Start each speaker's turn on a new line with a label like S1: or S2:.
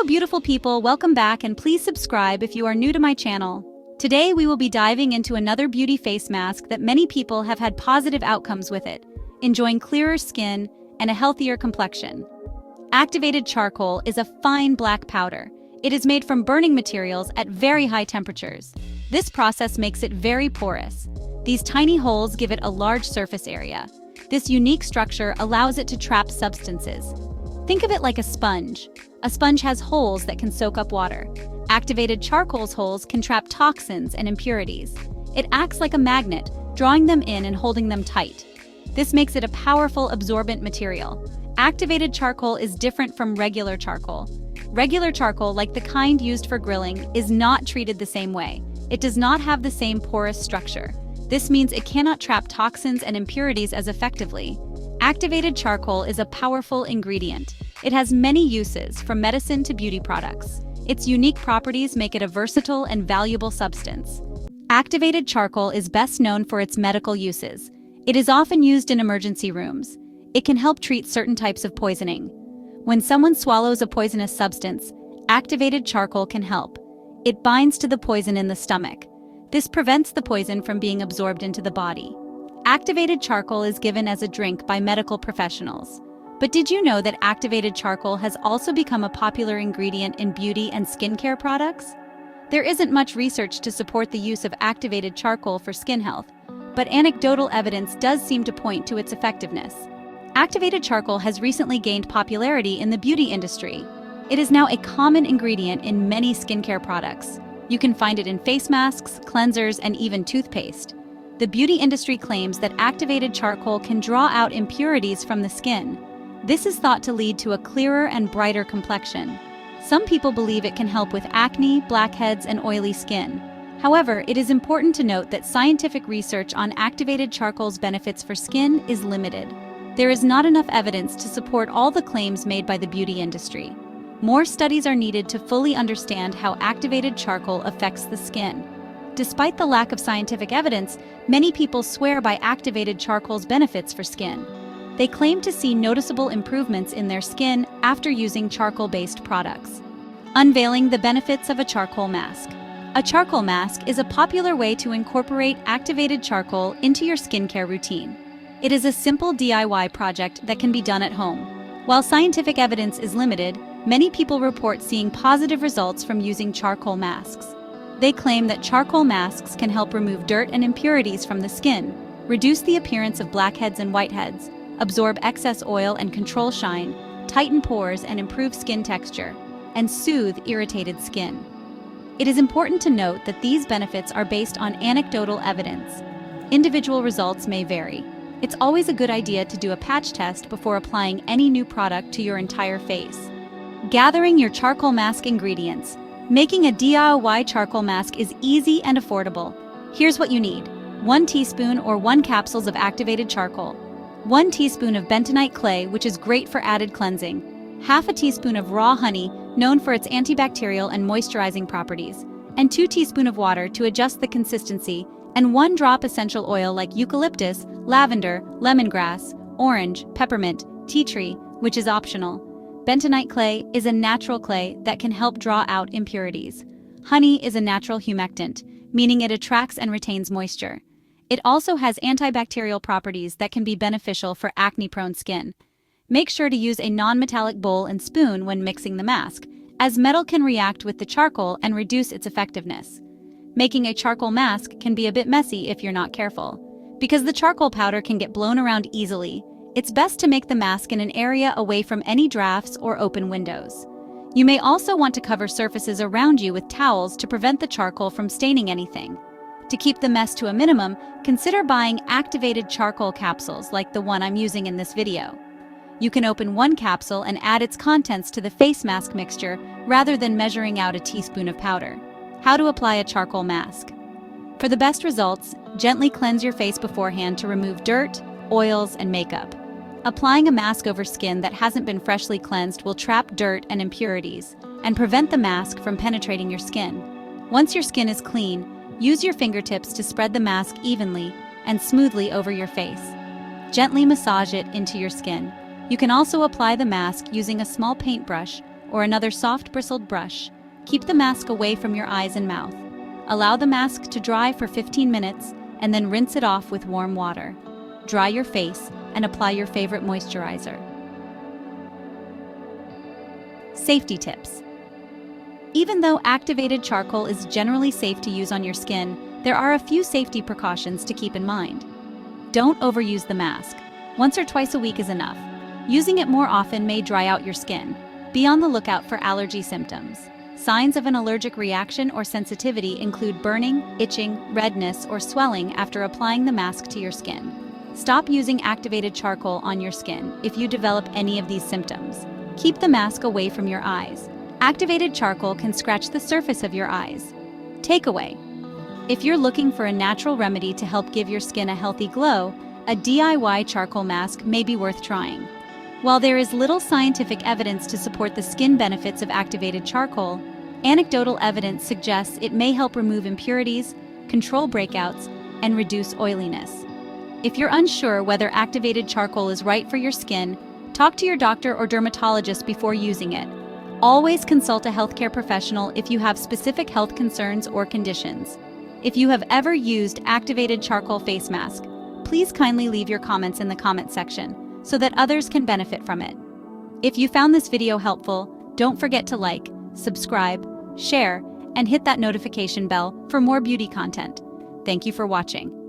S1: beautiful people, welcome back and please subscribe if you are new to my channel. Today we will be diving into another beauty face mask that many people have had positive outcomes with it, enjoying clearer skin and a healthier complexion. Activated charcoal is a fine black powder. It is made from burning materials at very high temperatures. This process makes it very porous. These tiny holes give it a large surface area. This unique structure allows it to trap substances. Think of it like a sponge. A sponge has holes that can soak up water. Activated charcoal's holes can trap toxins and impurities. It acts like a magnet, drawing them in and holding them tight. This makes it a powerful absorbent material. Activated charcoal is different from regular charcoal. Regular charcoal, like the kind used for grilling, is not treated the same way. It does not have the same porous structure. This means it cannot trap toxins and impurities as effectively. Activated charcoal is a powerful ingredient. It has many uses, from medicine to beauty products. Its unique properties make it a versatile and valuable substance. Activated charcoal is best known for its medical uses. It is often used in emergency rooms. It can help treat certain types of poisoning. When someone swallows a poisonous substance, activated charcoal can help. It binds to the poison in the stomach. This prevents the poison from being absorbed into the body. Activated charcoal is given as a drink by medical professionals. But did you know that activated charcoal has also become a popular ingredient in beauty and skincare products? There isn't much research to support the use of activated charcoal for skin health, but anecdotal evidence does seem to point to its effectiveness. Activated charcoal has recently gained popularity in the beauty industry. It is now a common ingredient in many skincare products. You can find it in face masks, cleansers, and even toothpaste. The beauty industry claims that activated charcoal can draw out impurities from the skin. This is thought to lead to a clearer and brighter complexion. Some people believe it can help with acne, blackheads, and oily skin. However, it is important to note that scientific research on activated charcoal's benefits for skin is limited. There is not enough evidence to support all the claims made by the beauty industry. More studies are needed to fully understand how activated charcoal affects the skin. Despite the lack of scientific evidence, many people swear by activated charcoal's benefits for skin. They claim to see noticeable improvements in their skin after using charcoal-based products. Unveiling the benefits of a charcoal mask. A charcoal mask is a popular way to incorporate activated charcoal into your skincare routine. It is a simple DIY project that can be done at home. While scientific evidence is limited, many people report seeing positive results from using charcoal masks. They claim that charcoal masks can help remove dirt and impurities from the skin, reduce the appearance of blackheads and whiteheads, absorb excess oil and control shine, tighten pores and improve skin texture, and soothe irritated skin. It is important to note that these benefits are based on anecdotal evidence. Individual results may vary. It's always a good idea to do a patch test before applying any new product to your entire face. Gathering your charcoal mask ingredients. Making a DIY charcoal mask is easy and affordable. Here's what you need: 1 teaspoon or 1 capsules of activated charcoal, 1 teaspoon of bentonite clay, which is great for added cleansing, half a teaspoon of raw honey, known for its antibacterial and moisturizing properties, and 2 teaspoons of water to adjust the consistency, and 1 drop essential oil like eucalyptus, lavender, lemongrass, orange, peppermint, tea tree, which is optional. Bentonite clay is a natural clay that can help draw out impurities. Honey is a natural humectant, meaning it attracts and retains moisture. It also has antibacterial properties that can be beneficial for acne-prone skin. Make sure to use a non-metallic bowl and spoon when mixing the mask, as metal can react with the charcoal and reduce its effectiveness. Making a charcoal mask can be a bit messy if you're not careful. Because the charcoal powder can get blown around easily, it's best to make the mask in an area away from any drafts or open windows. You may also want to cover surfaces around you with towels to prevent the charcoal from staining anything. To keep the mess to a minimum, consider buying activated charcoal capsules like the one I'm using in this video. You can open 1 capsule and add its contents to the face mask mixture rather than measuring out a teaspoon of powder. How to apply a charcoal mask. For the best results, gently cleanse your face beforehand to remove dirt, oils, and makeup. Applying a mask over skin that hasn't been freshly cleansed will trap dirt and impurities and prevent the mask from penetrating your skin. Once your skin is clean, use your fingertips to spread the mask evenly and smoothly over your face. Gently massage it into your skin. You can also apply the mask using a small paintbrush or another soft bristled brush, keep the mask away from your eyes and mouth. Allow the mask to dry for 15 minutes and then rinse it off with warm water. Dry your face and apply your favorite moisturizer. Safety tips. Even though activated charcoal is generally safe to use on your skin, there are a few safety precautions to keep in mind. Don't overuse the mask. Once or twice a week is enough. Using it more often may dry out your skin. Be on the lookout for allergy symptoms. Signs of an allergic reaction or sensitivity include burning, itching, redness, or swelling after applying the mask to your skin. Stop using activated charcoal on your skin if you develop any of these symptoms. Keep the mask away from your eyes. Activated charcoal can scratch the surface of your eyes. Takeaway: if you're looking for a natural remedy to help give your skin a healthy glow, a DIY charcoal mask may be worth trying. While there is little scientific evidence to support the skin benefits of activated charcoal, anecdotal evidence suggests it may help remove impurities, control breakouts, and reduce oiliness. If you're unsure whether activated charcoal is right for your skin, talk to your doctor or dermatologist before using it. Always consult a healthcare professional if you have specific health concerns or conditions. If you have ever used activated charcoal face mask, please kindly leave your comments in the comment section so that others can benefit from it. If you found this video helpful, don't forget to like, subscribe, share, and hit that notification bell for more beauty content. Thank you for watching.